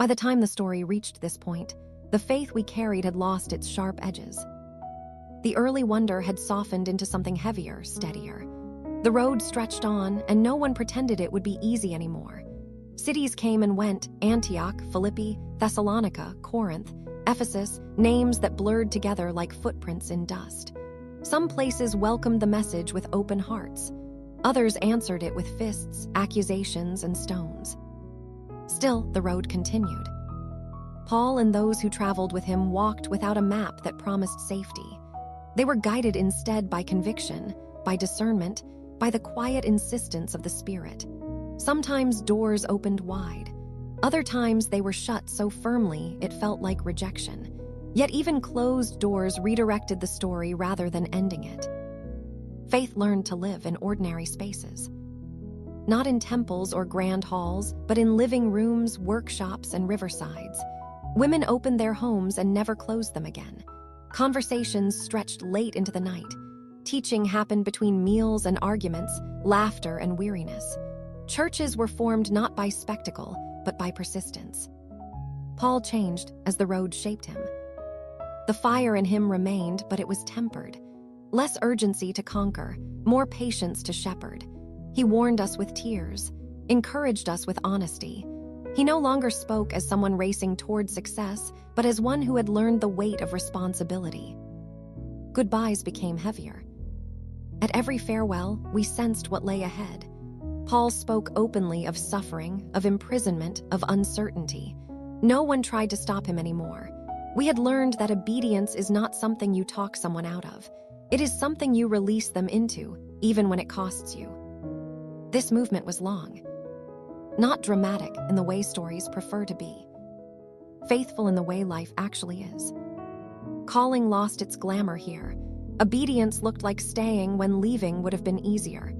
By the time the story reached this point, the faith we carried had lost its sharp edges. The early wonder had softened into something heavier, steadier. The road stretched on, and no one pretended it would be easy anymore. Cities came and went: Antioch, Philippi, Thessalonica, Corinth, Ephesus, names that blurred together like footprints in dust. Some places welcomed the message with open hearts. Others answered it with fists, accusations, and stones. Still, the road continued. Paul and those who traveled with him walked without a map that promised safety. They were guided instead by conviction, by discernment, by the quiet insistence of the Spirit. Sometimes doors opened wide. Other times they were shut so firmly it felt like rejection. Yet even closed doors redirected the story rather than ending it. Faith learned to live in ordinary spaces. Not in temples or grand halls, but in living rooms, workshops, and riversides. Women opened their homes and never closed them again. Conversations stretched late into the night. Teaching happened between meals and arguments, laughter and weariness. Churches were formed not by spectacle, but by persistence. Paul changed as the road shaped him. The fire in him remained, but it was tempered. Less urgency to conquer, more patience to shepherd. He warned us with tears, encouraged us with honesty. He no longer spoke as someone racing toward success, but as one who had learned the weight of responsibility. Goodbyes became heavier. At every farewell, we sensed what lay ahead. Paul spoke openly of suffering, of imprisonment, of uncertainty. No one tried to stop him anymore. We had learned that obedience is not something you talk someone out of. It is something you release them into, even when it costs you. This movement was long. Not dramatic in the way stories prefer to be. Faithful in the way life actually is. Calling lost its glamour here. Obedience looked like staying when leaving would have been easier.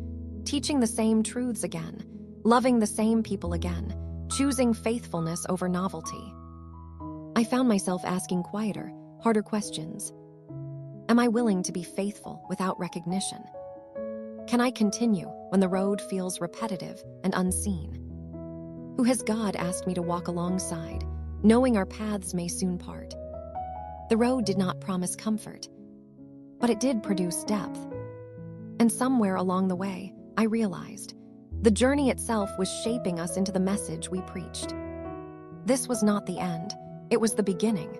Teaching the same truths again. Loving the same people again. Choosing faithfulness over novelty. I found myself asking quieter, harder questions. Am I willing to be faithful without recognition? Can I continue when the road feels repetitive and unseen? Who has God asked me to walk alongside, knowing our paths may soon part? The road did not promise comfort, but it did produce depth. And somewhere along the way, I realized the journey itself was shaping us into the message we preached. This was not the end, it was the beginning.